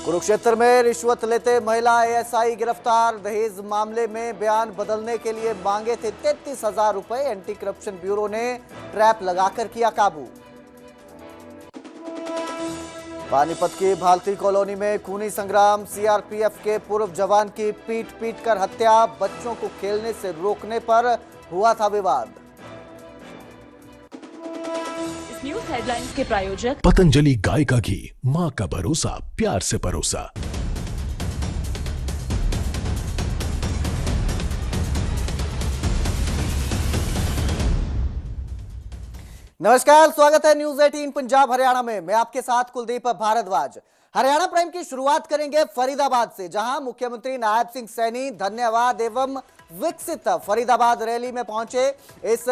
कुरुक्षेत्र में रिश्वत लेते महिला एएसआई गिरफ्तार। दहेज मामले में बयान बदलने के लिए मांगे थे 33,000 रुपए। एंटी करप्शन ब्यूरो ने ट्रैप लगाकर किया काबू। पानीपत की भालती कॉलोनी में खूनी संग्राम। सीआरपीएफ के पूर्व जवान की पीट कर हत्या। बच्चों को खेलने से रोकने पर हुआ था विवाद। न्यूज हेडलाइंस के प्रायोजक पतंजलि गाय का घी, मां का भरोसा, प्यार से परोसा। नमस्कार, स्वागत है न्यूज 18 पंजाब हरियाणा में। मैं आपके साथ कुलदीप भारद्वाज। हरियाणा प्राइम की शुरुआत करेंगे फरीदाबाद से, जहां मुख्यमंत्री नायब सिंह सैनी धन्यवाद एवं विकसित फरीदाबाद रैली में पहुंचे। इस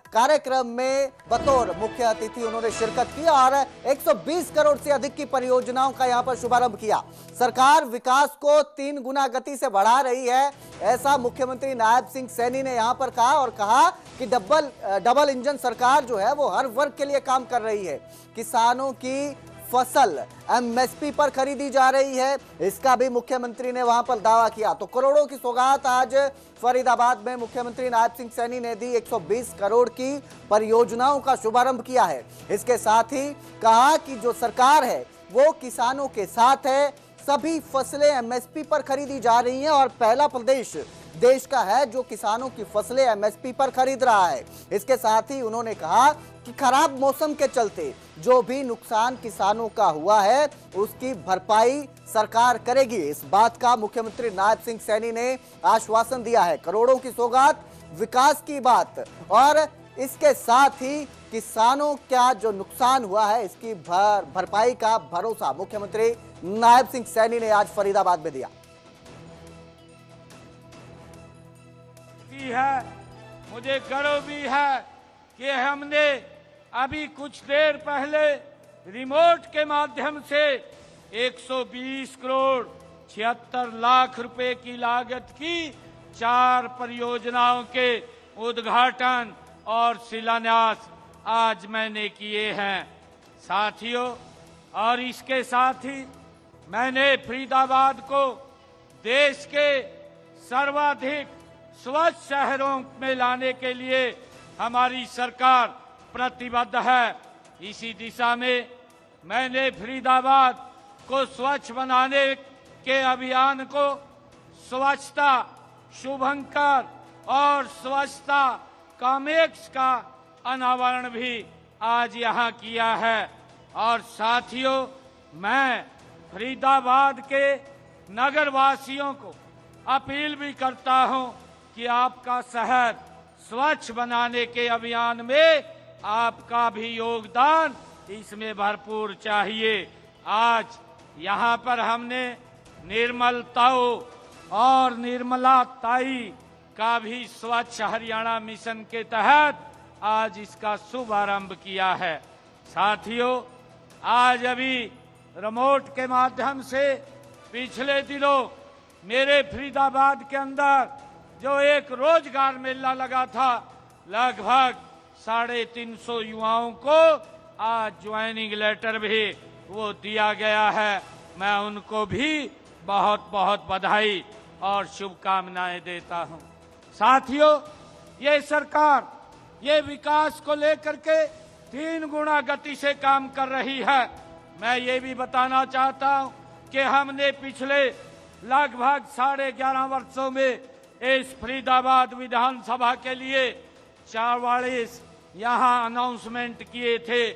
कार्यक्रम में बतौर मुख्य अतिथि उन्होंने शिरकत की और 120 करोड़ से अधिक की परियोजनाओं का यहां पर शुभारंभ किया। सरकार विकास को 3 गुना गति से बढ़ा रही है, ऐसा मुख्यमंत्री नायब सिंह सैनी ने यहां पर कहा और कहा कि डबल इंजन सरकार जो है वो हर वर्ग के लिए काम कर रही है। किसानों की फसल एमएसपी पर खरीदी जा रही है, इसका भी मुख्यमंत्री ने वहां पर दावा किया। तो करोड़ों की सौगात आज फरीदाबाद में मुख्यमंत्री नायब सिंह सैनी ने दी। 120 करोड़ की परियोजनाओं का शुभारंभ किया है। इसके साथ ही कहा कि जो सरकार है वो किसानों के साथ है। सभी फसलें एमएसपी पर खरीदी जा रही हैं और पहला प्रदेश देश का है जो किसानों की फसलें एमएसपी पर खरीद रहा है। इसके साथ ही उन्होंने कहा कि खराब मौसम के चलते जो भी नुकसान किसानों का हुआ है उसकी भरपाई सरकार करेगी। इस बात का मुख्यमंत्री नायब सिंह सैनी ने आश्वासन दिया है। करोड़ों की सौगात, विकास की बात और इसके साथ ही किसानों का जो नुकसान हुआ है इसकी भरपाई का भरोसा मुख्यमंत्री नायब सिंह सैनी ने आज फरीदाबाद में दिया। है मुझे गर्व भी है कि हमने अभी कुछ देर पहले रिमोट के माध्यम से 120 करोड़ 76 लाख रुपए की लागत की 4 परियोजनाओं के उद्घाटन और शिलान्यास आज मैंने किए हैं साथियों। और इसके साथ ही मैंने फरीदाबाद को देश के सर्वाधिक स्वच्छ शहरों में लाने के लिए हमारी सरकार प्रतिबद्ध है। इसी दिशा में मैंने फरीदाबाद को स्वच्छ बनाने के अभियान को स्वच्छता शुभंकर और स्वच्छता कामेक्स का अनावरण भी आज यहाँ किया है। और साथियों, मैं फरीदाबाद के नगर वासियों को अपील भी करता हूँ कि आपका शहर स्वच्छ बनाने के अभियान में आपका भी योगदान इसमें भरपूर चाहिए। आज यहाँ पर हमने निर्मल ताऊ और निर्मला ताई का भी स्वच्छ हरियाणा मिशन के तहत आज इसका शुभारंभ किया है। साथियों, आज अभी रिमोट के माध्यम से पिछले दिनों मेरे फरीदाबाद के अंदर जो एक रोजगार मेला लगा था, लगभग 350 युवाओं को आज ज्वाइनिंग लेटर भी वो दिया गया है। मैं उनको भी बहुत बहुत बधाई और शुभकामनाएं देता हूं। साथियों, ये सरकार ये विकास को लेकर के 3 गुना गति से काम कर रही है। मैं ये भी बताना चाहता हूं कि हमने पिछले लगभग 11.5 वर्षों में इस फरीदाबाद विधानसभा के लिए 44 यहाँ अनाउंसमेंट किए थे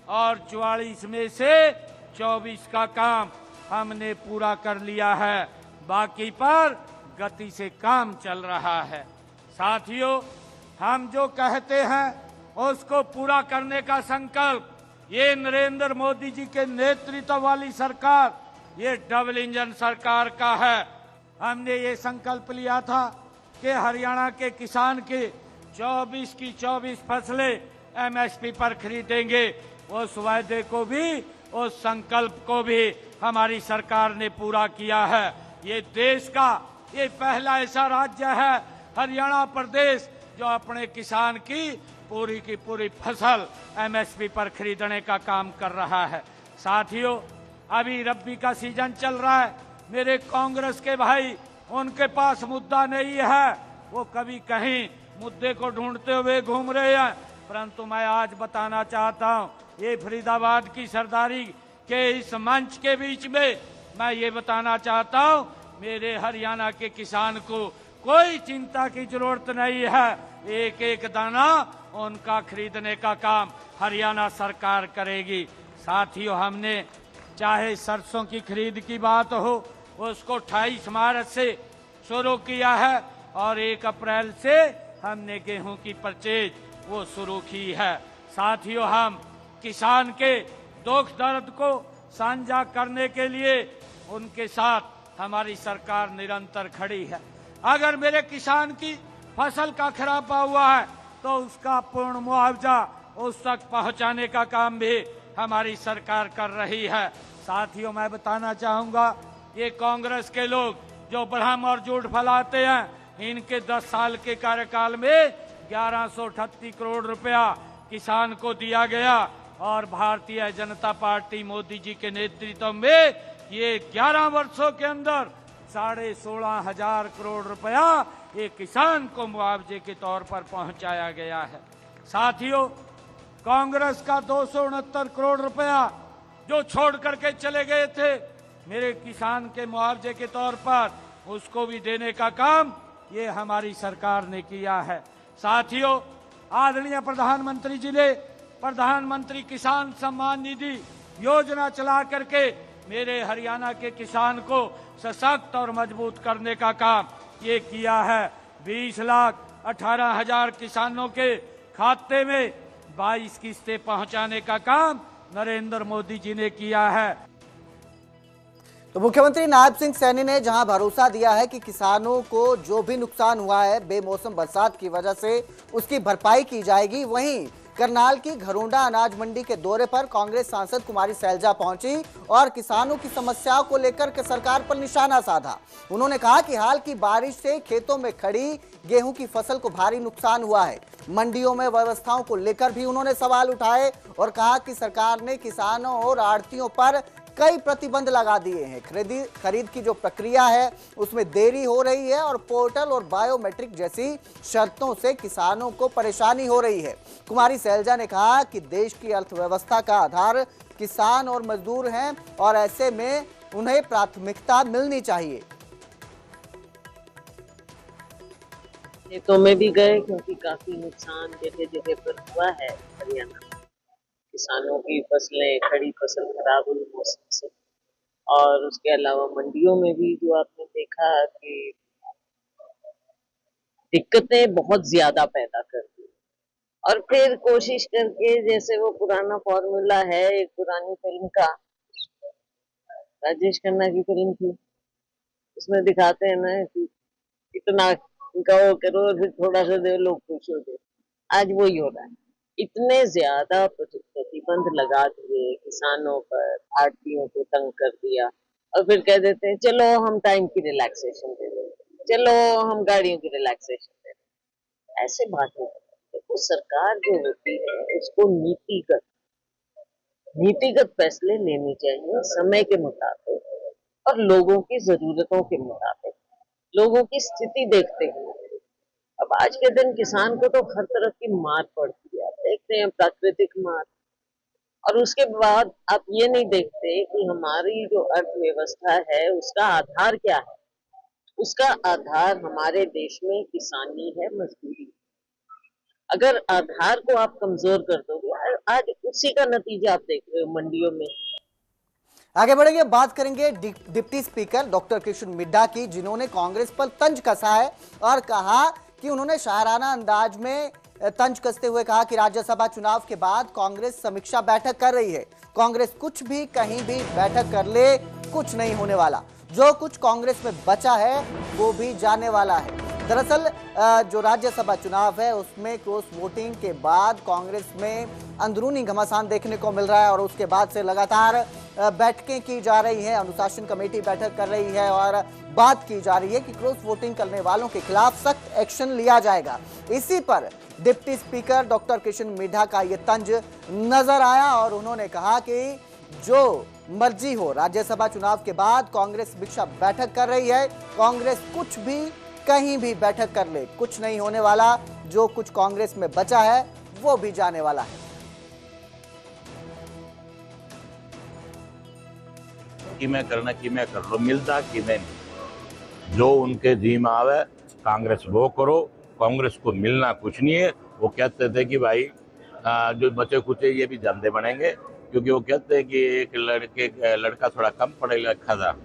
और 44 में से 24 का काम हमने पूरा कर लिया है। बाकी पर गति से काम चल रहा है। साथियों, हम जो कहते हैं उसको पूरा करने का संकल्प ये नरेंद्र मोदी जी के नेतृत्व वाली सरकार, ये डबल इंजन सरकार का है। हमने ये संकल्प लिया था कि हरियाणा के किसान के 24 की 24 फसलें एमएसपी पर खरीदेंगे। उस वायदे को भी, उस संकल्प को भी हमारी सरकार ने पूरा किया है। ये देश का ये पहला ऐसा राज्य है हरियाणा प्रदेश जो अपने किसान की पूरी फसल एमएसपी पर खरीदने का काम कर रहा है। साथियों, अभी रब्बी का सीजन चल रहा है। मेरे कांग्रेस के भाई, उनके पास मुद्दा नहीं है, वो कभी कहीं मुद्दे को ढूंढते हुए घूम रहे हैं। परंतु मैं आज बताना चाहता हूं, ये फरीदाबाद की सरदारी के इस मंच के बीच में मैं ये बताना चाहता हूं, मेरे हरियाणा के किसान को कोई चिंता की जरूरत नहीं है। एक एक दाना उनका खरीदने का काम हरियाणा सरकार करेगी। साथियों, हमने चाहे सरसों की खरीद की बात हो, उसको 28 मार्च से शुरू किया है और 1 अप्रैल से हमने गेहूं की परचेज वो शुरू की है। साथियों, हम किसान के दुख दर्द को साझा करने के लिए उनके साथ हमारी सरकार निरंतर खड़ी है। अगर मेरे किसान की फसल का खराबा हुआ है तो उसका पूर्ण मुआवजा उस तक पहुंचाने का काम भी हमारी सरकार कर रही है। साथियों, मैं बताना चाहूंगा, ये कांग्रेस के लोग जो भ्रम और झूठ फैलाते हैं, इनके 10 साल के कार्यकाल में 1138 करोड़ रुपया किसान को दिया गया और भारतीय जनता पार्टी मोदी जी के नेतृत्व में ये 11 वर्षों के अंदर 16,500 करोड़ रुपया एक किसान को मुआवजे के तौर पर पहुंचाया गया है। साथियों, कांग्रेस का 269 करोड़ रुपया जो छोड़ करके चले गए थे मेरे किसान के मुआवजे के तौर पर, उसको भी देने का काम ये हमारी सरकार ने किया है। साथियों, आदरणीय प्रधानमंत्री जी ने प्रधानमंत्री किसान सम्मान निधि योजना चला करके मेरे हरियाणा के किसान को सशक्त और मजबूत करने का काम ये किया है। 20,18,000 किसानों के खाते में 22 किस्तें पहुंचाने का काम नरेंद्र मोदी जी ने किया है। तो मुख्यमंत्री नायब सिंह सैनी ने जहां भरोसा दिया है कि किसानों को जो भी नुकसान हुआ है बेमौसम बरसात की वजह से उसकी भरपाई की जाएगी, वहीं करनाल की घरोंडा अनाज मंडी के दौरे पर कांग्रेस सांसद कुमारी सैलजा पहुंची और किसानों की समस्याओं को लेकर के सरकार पर निशाना साधा। उन्होंने कहा कि हाल की बारिश से खेतों में खड़ी गेहूं की फसल को भारी नुकसान हुआ है। मंडियों में व्यवस्थाओं को लेकर भी उन्होंने सवाल उठाए और कहा कि सरकार ने किसानों और आढ़तियों पर कई प्रतिबंध लगा दिए हैं। खरीद की जो प्रक्रिया है उसमें देरी हो रही है और पोर्टल और बायोमेट्रिक जैसी शर्तों से किसानों को परेशानी हो रही है। कुमारी सैलजा ने कहा कि देश की अर्थव्यवस्था का आधार किसान और मजदूर हैं और ऐसे में उन्हें प्राथमिकता मिलनी चाहिए। खेतों में भी गए क्योंकि काफी नुकसान जगह जगह पर हुआ है हरियाणा में। किसानों की फसलें, खड़ी फसल खराब हुई मौसम से, और उसके अलावा मंडियों में भी जो आपने देखा कि दिक्कतें बहुत ज्यादा पैदा कर दी। और फिर कोशिश करके, जैसे वो पुराना फॉर्मूला है एक पुरानी फिल्म का, राजेश खन्ना की फिल्म थी, उसमें दिखाते हैं ना कि इतना वो करो और फिर थोड़ा सा दे लोग खुश हो गए। आज वही हो रहा है। इतने ज्यादा प्रतिबंध लगा दिए किसानों पर, आढ़तियों को तंग कर दिया और फिर कह देते हैं चलो हम टाइम की रिलैक्सेशन दे देंगे, चलो हम गाड़ियों की रिलैक्सेशन दे देंगे। ऐसे बात नहीं। देखो, सरकार जो होती है उसको नीतिगत फैसले लेने चाहिए समय के मुताबिक और लोगों की जरूरतों के मुताबिक, लोगों की स्थिति देखते हुए। अब आज के दिन किसान को तो हर तरफ की मार पड़ती है, आप देखते हैं प्राकृतिक मार, और उसके बाद आप ये नहीं देखते कि हमारी जो अर्थव्यवस्था है उसका आधार क्या है। उसका आधार हमारे देश में किसानी है, मजदूरी। अगर आधार को आप कमजोर कर दोगे, आज उसी का नतीजा आप देख रहे हो मंडियों में। आगे बढ़ेंगे, बात करेंगे deputy speaker doctor Krishna Middha की, जिन्होंने कांग्रेस पर तंज कसा है और कहा कि उन्होंने शायराना अंदाज में तंज कसते हुए कहा कि राज्यसभा चुनाव के बाद कांग्रेस समीक्षा बैठक कर रही है। कांग्रेस कुछ भी कहीं भी बैठक कर ले, कुछ नहीं होने वाला। जो कुछ कांग्रेस में बचा है वो भी जाने वाला है। दरअसल जो राज्यसभा चुनाव है उसमें क्रॉस वोटिंग के बाद कांग्रेस में अंदरूनी घमासान देखने को मिल रहा है और उसके बाद से लगातार बैठकें की जा रही हैं। अनुशासन कमेटी बैठक कर रही है और बात की जा रही है कि क्रॉस वोटिंग करने वालों के खिलाफ सख्त एक्शन लिया जाएगा। इसी पर deputy speaker doctor Krishna Middha का ये तंज नजर आया और उन्होंने कहा कि जो मर्जी हो। राज्यसभा चुनाव के बाद कांग्रेस समीक्षा बैठक कर रही है। कांग्रेस कुछ भी कहीं भी बैठक कर ले, कुछ नहीं होने वाला। जो कुछ कांग्रेस में बचा है वो भी जाने वाला है। कि मैं करना कि मैं कर लो, मिलता कि मैं नहीं। जो उनके जी में आवे कांग्रेस वो करो, कांग्रेस को मिलना कुछ नहीं है। वो कहते थे कि भाई जो बचे कुचे ये भी धंधे बनेंगे, क्योंकि वो कहते हैं कि एक लड़का थोड़ा कम पढ़ा लिखा था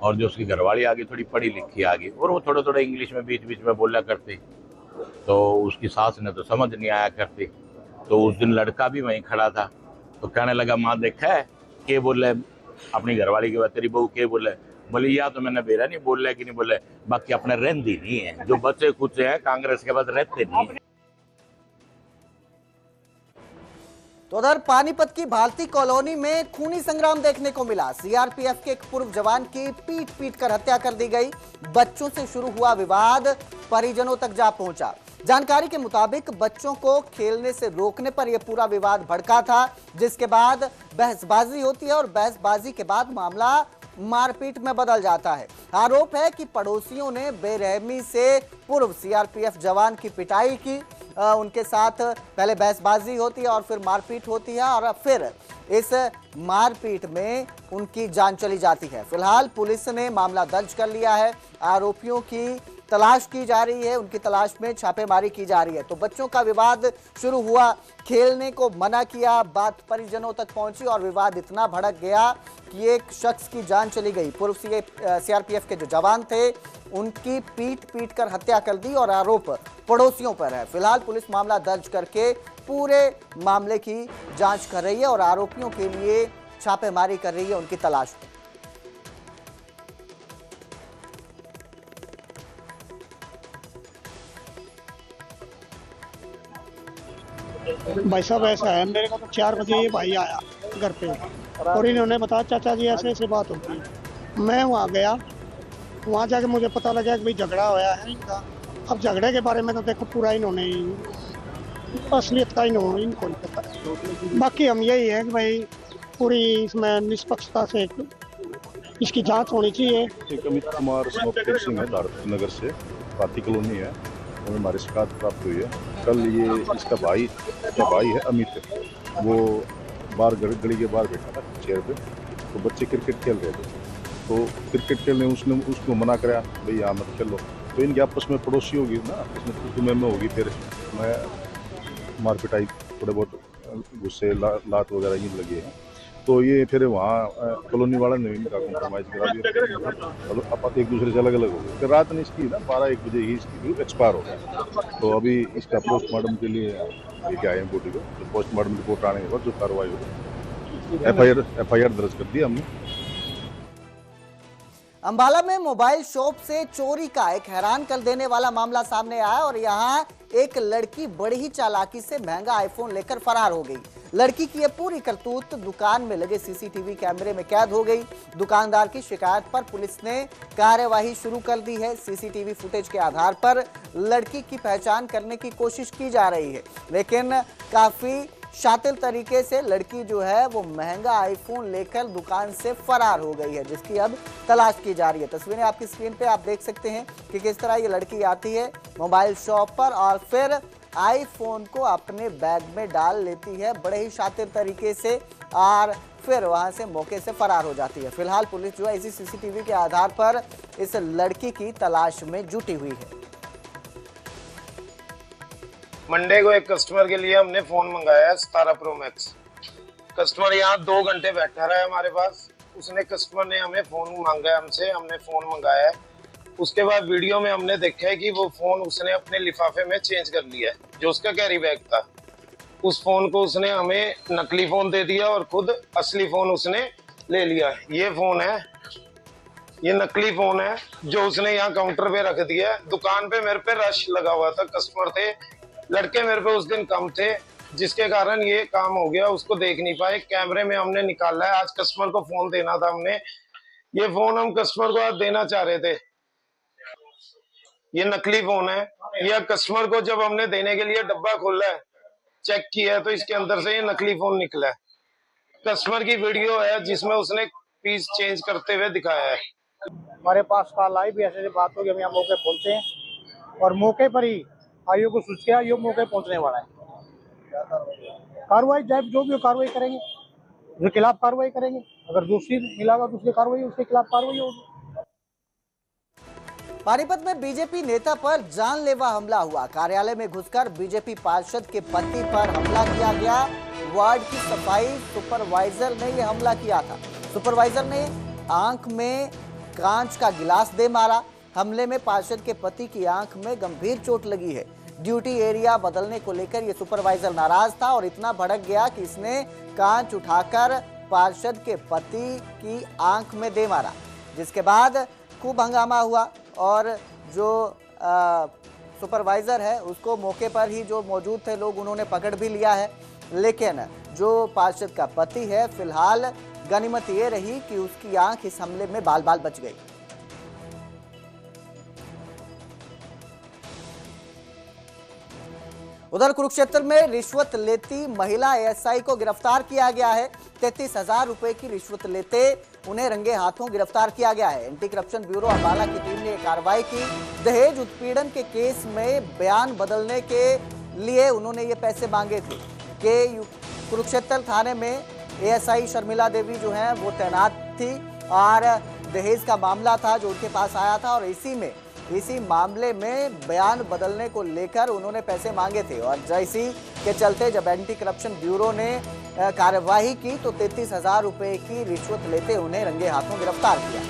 और जो उसकी घरवाली आगे थोड़ी पढ़ी लिखी आगे, और वो थोड़ा थोड़ा इंग्लिश में बीच बीच में बोला करती, तो उसकी सास ने तो समझ नहीं आया करती। तो उस दिन लड़का भी वहीं खड़ा था, तो कहने लगा माँ देखा है के बोले अपनी घरवाली के बाद, तेरी बहू के बोले? बोले या तो मैंने बेरा नहीं बोल कि नहीं बोले, बाकी अपने रहती नहीं है। जो बच्चे कुछ हैं कांग्रेस के बाद रहते नहीं। तो उधर पानीपत की भारती कॉलोनी में खूनी संग्राम देखने को मिला। सीआरपीएफ के एक पूर्व जवान की पीट पीट कर हत्या कर दी गई। बच्चों से शुरू हुआ विवाद परिजनों तक जा पहुंचा। जानकारी के मुताबिक बच्चों को खेलने से रोकने पर यह पूरा विवाद भड़का था, जिसके बाद बहसबाजी होती है और बहसबाजी के बाद मामला मारपीट में बदल जाता है। आरोप है कि पड़ोसियों ने बेरहमी से पूर्व सीआरपीएफ जवान की पिटाई की। उनके साथ पहले बहसबाजी होती है और फिर मारपीट होती है और फिर इस मारपीट में उनकी जान चली जाती है। फिलहाल पुलिस ने मामला दर्ज कर लिया है। आरोपियों की तलाश की जा रही है, उनकी तलाश में छापेमारी की जा रही है। तो बच्चों का विवाद शुरू हुआ, खेलने को मना किया, बात परिजनों तक पहुंची और विवाद इतना भड़क गया कि एक शख्स की जान चली गई। पूर्व सीआरपीएफ के जो जवान थे उनकी पीट पीट कर हत्या कर दी और आरोप पड़ोसियों पर है। फिलहाल पुलिस मामला दर्ज करके पूरे मामले की जांच कर रही है और आरोपियों के लिए छापेमारी कर रही है, उनकी तलाश में। भाई साहब ऐसा है, मेरे को तो 4 बजे ये भाई आया घर पे और इन्होंने बताया चाचा जी ऐसे ऐसे बात होती है। मैं वहाँ गया, वहाँ जाके मुझे पता लगा कि भाई झगड़ा होया है इनका। अब झगड़े के बारे में तो देखो पूरा इन्होंने असलियत का इनको नहीं पता। बाकी हम यही है कि भाई पूरी इसमें निष्पक्षता से इसकी जांच होनी चाहिए। एक अमित कुमार सिंह है, भारत नगर से, भारती कॉलोनी है, और हमारी शिकायत प्राप्त हुई है। कल ये इसका भाई है अमित, वो बाहर गली के बाहर बैठा था चेयर पे, तो बच्चे क्रिकेट खेल रहे थे। तो क्रिकेट खेलने उसने उसको मना कराया, भाई यहाँ मत खेलो। तो इनके आपस में पड़ोसी होगी ना, इसमें तुम्हें में होगी, फिर मैं मार पिटाई, थोड़े बहुत गुस्से लात वगैरह ये लगे हैं। तो ये फिर वहाँ कॉलोनी वाला ने इनका कॉम्प्रोमाइज़ करा दिया, अब एक दूसरे से अलग अलग हो गए। फिर रात में इसकी ना 12-1 बजे ही इसकी एक्सपायर हो गया। तो अभी इसका पोस्टमार्टम के लिए लेके आए हैं बॉडी को। तो पोस्टमार्टम रिपोर्ट आने के बाद जो कार्रवाई होगी, एफआईआर दर्ज कर दिया हमने। अंबाला में मोबाइल शॉप से चोरी का एक हैरान कर देने वाला मामला सामने आया और यहां एक लड़की बड़ी ही चालाकी से महंगा आईफोन लेकर फरार हो गई। लड़की की यह पूरी करतूत दुकान में लगे सीसीटीवी कैमरे में कैद हो गई। दुकानदार की शिकायत पर पुलिस ने कार्यवाही शुरू कर दी है। सीसीटीवी फुटेज के आधार पर लड़की की पहचान करने की कोशिश की जा रही है, लेकिन काफी शातिर तरीके से लड़की जो है वो महंगा आईफोन लेकर दुकान से फरार हो गई है, जिसकी अब तलाश की जा रही है। तस्वीरें आपकी स्क्रीन पे आप देख सकते हैं कि किस तरह ये लड़की आती है मोबाइल शॉप पर और फिर आईफोन को अपने बैग में डाल लेती है बड़े ही शातिर तरीके से और फिर वहां से मौके से फरार हो जाती है। फिलहाल पुलिस जो है इसी सीसीटीवी के आधार पर इस लड़की की तलाश में जुटी हुई है। मंडे को एक कस्टमर के लिए हमने फोन मंगाया है 17 प्रो मैक्स। कस्टमर यहाँ 2 घंटे बैठा रहा है हमारे पास। कस्टमर ने हमें फोन मांगा है हमसे, हमने फोन मंगाया है। उसके बाद वीडियो में हमने देखा है कि वो फोन उसने अपने लिफाफे में चेंज कर लिया है, जो उसका कैरी बैग था। उस फोन को उसने हमें नकली फोन दे दिया और खुद असली फोन उसने ले लिया। ये फोन है, ये नकली फोन है जो उसने यहाँ काउंटर पे रख दिया है। दुकान पे मेरे पे रश लगा हुआ था, कस्टमर थे, लड़के मेरे पे उस दिन कम थे, जिसके कारण ये काम हो गया। उसको देख नहीं पाए, कैमरे में हमने निकाला है। आज कस्टमर को फोन देना था हमने, ये फोन हम कस्टमर को आज देना चाह रहे थे। ये नकली फोन है। ये कस्टमर को जब हमने देने के लिए डब्बा खोला है, चेक किया है, तो इसके अंदर से ये नकली फोन निकला है। कस्टमर की वीडियो है जिसमें उसने पीस चेंज करते हुए दिखाया है। हमारे पास कॉल आई भी ऐसे बात होगी, हम यहाँ मौके पहुंचते हैं और मौके पर ही आयोग को सूचित किया, आयोग मौके पहुंचने वाला है। कार्रवाई जब जो भी कार्रवाई करेंगे, उसके खिलाफ कार्रवाई करेंगे, अगर दोषी मिला तो उसकी कार्रवाई, उसके खिलाफ कार्रवाई होगी। पानीपत में बीजेपी नेता पर जानलेवा हमला हुआ। कार्यालय में घुसकर बीजेपी पार्षद के पति पर हमला किया गया। वार्ड की सफाई सुपरवाइजर ने यह हमला किया था। सुपरवाइजर ने आंख में कांच का गिलास दे मारा। हमले में पार्षद के पति की आंख में गंभीर चोट लगी है। ड्यूटी एरिया बदलने को लेकर यह सुपरवाइजर नाराज था और इतना भड़क गया कि इसने कांच उठाकर पार्षद के पति की आंख में दे मारा, जिसके बाद खूब हंगामा हुआ और जो सुपरवाइजर है उसको मौके पर ही जो मौजूद थे लोग उन्होंने पकड़ भी लिया है। लेकिन जो पार्षद का पति है, फिलहाल गनीमत ये रही कि उसकी आंख इस हमले में बाल बाल बच गई। उधर कुरुक्षेत्र में रिश्वत लेती महिला एएसआई को गिरफ्तार किया गया है। 33,000 रुपए की रिश्वत लेते उन्हें रंगे हाथों गिरफ्तार किया गया है। एंटी करप्शन ब्यूरो अम्बाला की टीम ने कार्रवाई की। दहेज उत्पीड़न के केस में बयान बदलने के लिए उन्होंने ये पैसे मांगे थे कि कुरुक्षेत्र थाने में एएसआई शर्मिला देवी जो है वो तैनात थी और दहेज का मामला था जो उनके पास आया था और इसी मामले में बयान बदलने को लेकर उन्होंने पैसे मांगे थे और इसी के चलते जब एंटी करप्शन ब्यूरो ने कार्यवाही की तो 33,000 रुपए की रिश्वत लेते उन्हें रंगे हाथों गिरफ्तार किया।